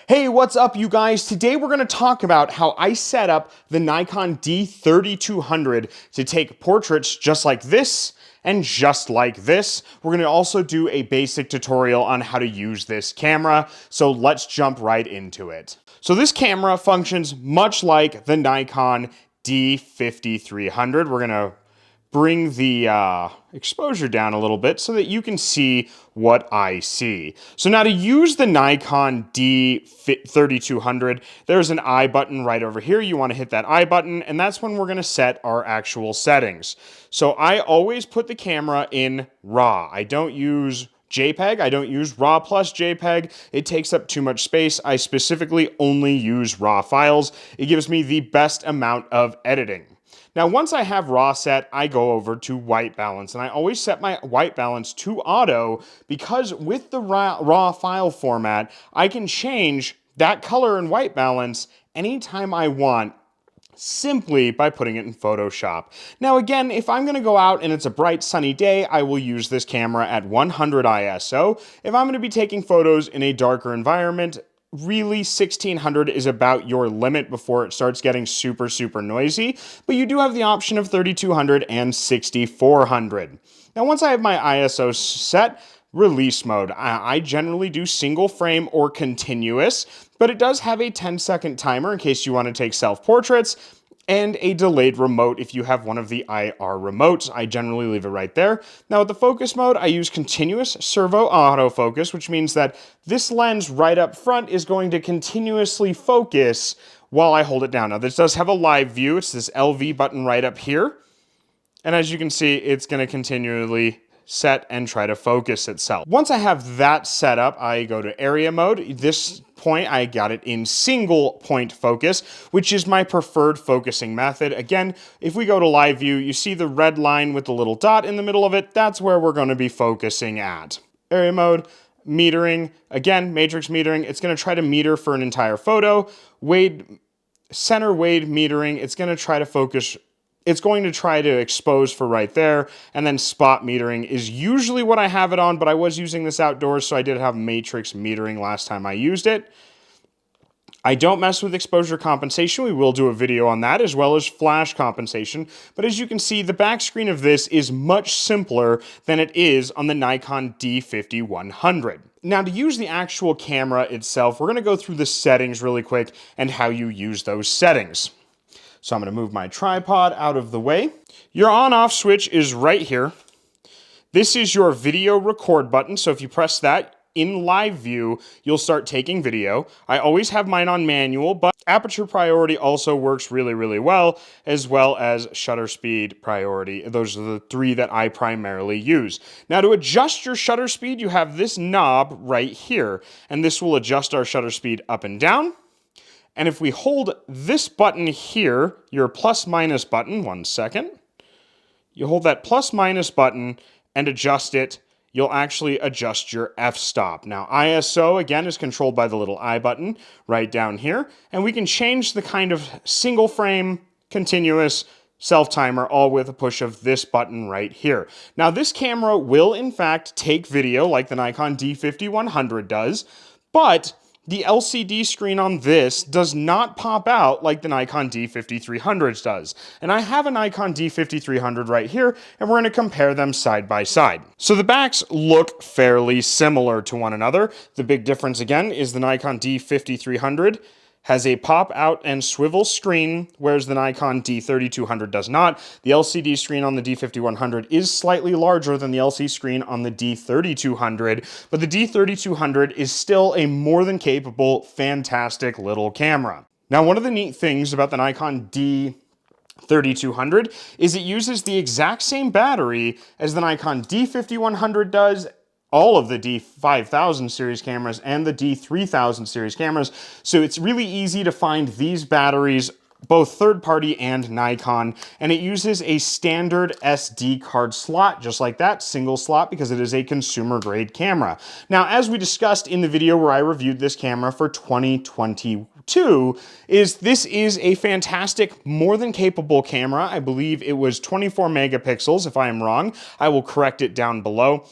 Hey, what's up you guys? Today we're going to talk about how I set up the Nikon D3200 to take portraits just like this and just like this. We're going to also do a basic tutorial on how to use this camera, so let's jump right into it. So this camera functions much like the Nikon D5300. We're going to bring the exposure down a little bit so that you can see what I see. So now to use the Nikon D3200, there's an I button right over here. You want to hit that I button, and that's when we're going to set our actual settings. So I always put the camera in RAW. I don't use JPEG. I don't use RAW plus JPEG. It takes up too much space. I specifically only use RAW files. It gives me the best amount of editing. Now, once I have RAW set, I go over to white balance, and I always set my white balance to auto because with the RAW file format, I can change that color and white balance anytime I want, simply by putting it in Photoshop. Now again, if I'm gonna go out and it's a bright sunny day, I will use this camera at 100 ISO. If I'm gonna be taking photos in a darker environment, really 1600 is about your limit before it starts getting super noisy, but you do have the option of 3200 and 6400. Now once I have my ISO set, release mode. I generally do single frame or continuous, but it does have a 10-second timer in case you want to take self-portraits, and a delayed remote if you have one of the IR remotes. I generally leave it right there. Now with the focus mode, I use continuous servo autofocus, which means that this lens right up front is going to continuously focus while I hold it down. Now this does have a live view. It's this LV button right up here. And as you can see, it's going to continually set and try to focus itself. Once I have that set up, I go to area mode. This point, I got it in single point focus, which is my preferred focusing method. Again, if we go to live view, you see the red line with the little dot in the middle of it. That's where we're going to be focusing at. Area mode, metering, again, matrix metering. It's going to try to meter for an entire photo. Center weight metering, it's going to try to focus. It's going to try to expose for right there, and then spot metering is usually what I have it on, but I was using this outdoors, so I did have matrix metering last time I used it. I don't mess with exposure compensation. We will do a video on that, as well as flash compensation, but as you can see, the back screen of this is much simpler than it is on the Nikon D5100. Now, to use the actual camera itself, we're going to go through the settings really quick and how you use those settings. So I'm going to move my tripod out of the way. Your on-off switch is right here. This is your video record button. So if you press that in live view, you'll start taking video. I always have mine on manual, but aperture priority also works really well as shutter speed priority. Those are the three that I primarily use. Now to adjust your shutter speed, you have this knob right here, and this will adjust our shutter speed up and down. And if we hold this button here, your plus minus button, one second, you hold that plus minus button and adjust it, you'll actually adjust your f-stop. Now ISO, again, is controlled by the little I button right down here, and we can change the kind of single frame, continuous, self-timer, all with a push of this button right here. Now this camera will in fact take video like the Nikon D5100 does, but the LCD screen on this does not pop out like the Nikon D5300 does. And I have a Nikon D5300 right here, and we're going to compare them side by side. So the backs look fairly similar to one another. The big difference again is the Nikon D5300 has a pop out and swivel screen, whereas the Nikon D3200 does not. The LCD screen on the D5100 is slightly larger than the LCD screen on the D3200, but the D3200 is still a more than capable, fantastic little camera. Now, one of the neat things about the Nikon D3200 is it uses the exact same battery as the Nikon D5100 does, all of the D5000 series cameras and the D3000 series cameras. So it's really easy to find these batteries, both third-party and Nikon, and it uses a standard SD card slot, just like that, single slot, because it is a consumer-grade camera. Now, as we discussed in the video where I reviewed this camera for 2022, this is a fantastic, more than capable camera. I believe it was 24 megapixels, if I am wrong. I will correct it down below.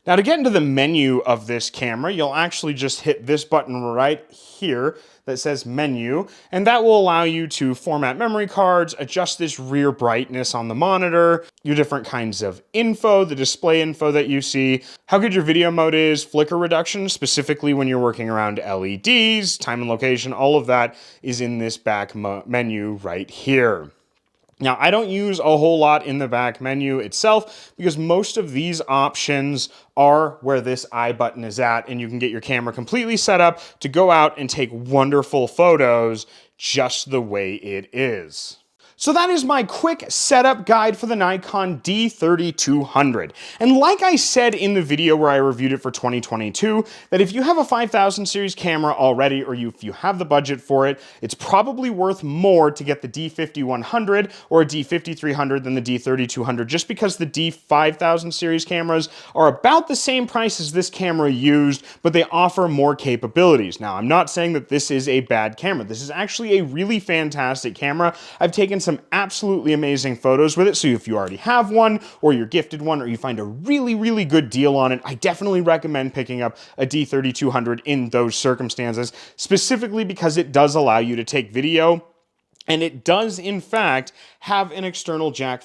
Now to get into the menu of this camera, you'll actually just hit this button right here that says menu, and that will allow you to format memory cards, adjust this rear brightness on the monitor, your different kinds of info, the display info that you see, how good your video mode is, flicker reduction, specifically when you're working around LEDs, time and location, all of that is in this back menu right here. Now, I don't use a whole lot in the back menu itself because most of these options are where this I button is at, and you can get your camera completely set up to go out and take wonderful photos just the way it is. So that is my quick setup guide for the Nikon D3200. And like I said in the video where I reviewed it for 2022, that if you have a 5000 series camera already, or if you have the budget for it, it's probably worth more to get the D5100 or a D5300 than the D3200, just because the D5000 series cameras are about the same price as this camera used, but they offer more capabilities. Now, I'm not saying that this is a bad camera. This is actually a really fantastic camera. I've taken some absolutely amazing photos with it, so if you already have one, or you're gifted one, or you find a really, really good deal on it, I definitely recommend picking up a D3200 in those circumstances, specifically because it does allow you to take video, and it does, in fact, have an external jack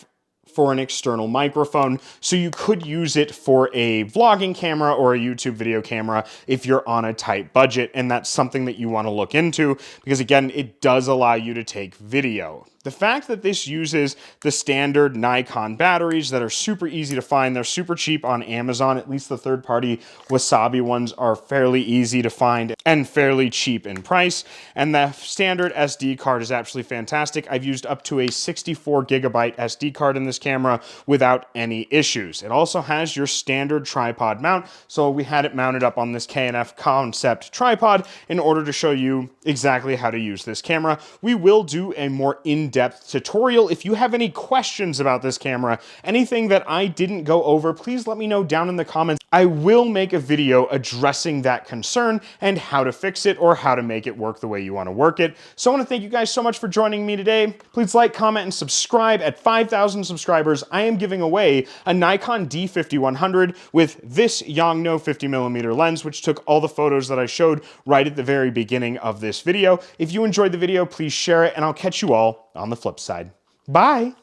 for an external microphone, so you could use it for a vlogging camera or a YouTube video camera if you're on a tight budget, and that's something that you want to look into because, again, it does allow you to take video. The fact that this uses the standard Nikon batteries that are super easy to find, they're super cheap on Amazon, at least the third-party Wasabi ones are fairly easy to find and fairly cheap in price, and the standard SD card is actually fantastic. I've used up to a 64 gigabyte SD card in this camera without any issues. It also has your standard tripod mount, so we had it mounted up on this K&F Concept tripod in order to show you exactly how to use this camera. We will do a more in-depth tutorial. If you have any questions about this camera, anything that I didn't go over, please let me know down in the comments. I will make a video addressing that concern and how to fix it or how to make it work the way you want to work it. So I want to thank you guys so much for joining me today. Please like, comment, and subscribe. At 5,000 subscribers, I am giving away a Nikon D5100 with this Yongnuo 50mm lens, which took all the photos that I showed right at the very beginning of this video. If you enjoyed the video, please share it, and I'll catch you all on the flip side. Bye!